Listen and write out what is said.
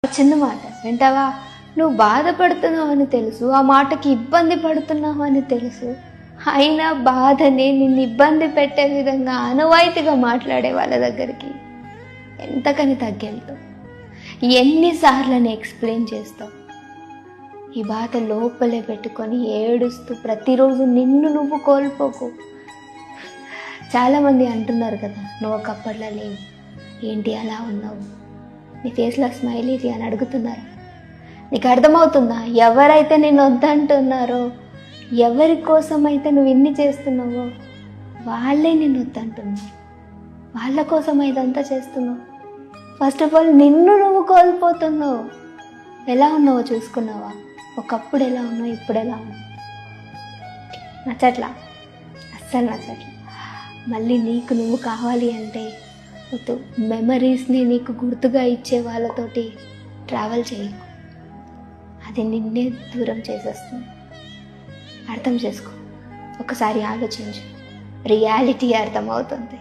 చిన్న మాట వింటావా? నువ్వు బాధపడుతున్నావు అని తెలుసు, ఆ మాటకి ఇబ్బంది పడుతున్నావు అని తెలుసు, అయినా బాధని నిన్ను ఇబ్బంది పెట్టే విధంగా అనువాయితీగా మాట్లాడే వాళ్ళ దగ్గరికి ఎంతకని తగ్గెళ్తావు? ఎన్నిసార్లని ఎక్స్ప్లెయిన్ చేస్తావు? ఈ బాధ లోపలే పెట్టుకొని ఏడుస్తూ ప్రతిరోజు నిన్ను నువ్వు కోల్పోకు. చాలామంది అంటున్నారు కదా, నువ్వు ఒకప్పట్లో లేవు, ఏంటి అలా ఉన్నావు, నీ ఫేస్లో స్మైల్ ఇది అని అడుగుతున్నారు. నీకు అర్థమవుతుందా? ఎవరైతే నేను వద్దంటున్నారో, ఎవరి కోసం అయితే నువ్వు ఇన్ని చేస్తున్నావో వాళ్ళే నిన్ను వద్దంటున్నారు. వాళ్ళ కోసం ఇదంతా చేస్తున్నావు. ఫస్ట్ ఆఫ్ ఆల్ నిన్ను నువ్వు కోల్పోతున్నావు. ఎలా ఉన్నావో చూసుకున్నావా? ఒకప్పుడు ఎలా ఉన్నావు, ఇప్పుడు ఎలా ఉన్నావు? నచ్చట్లా, అస్సలు నచ్చట్లా. మళ్ళీ నీకు నువ్వు కావాలి అంటే వద్దు. మెమరీస్ని నీకు గుర్తుగా ఇచ్చే వాళ్ళతోటి ట్రావెల్ చేయకు. అది నిన్నే దూరం చేసేస్తుంది. అర్థం చేసుకో. ఒకసారి ఆలోచించు, రియాలిటీ అర్థమవుతుంది.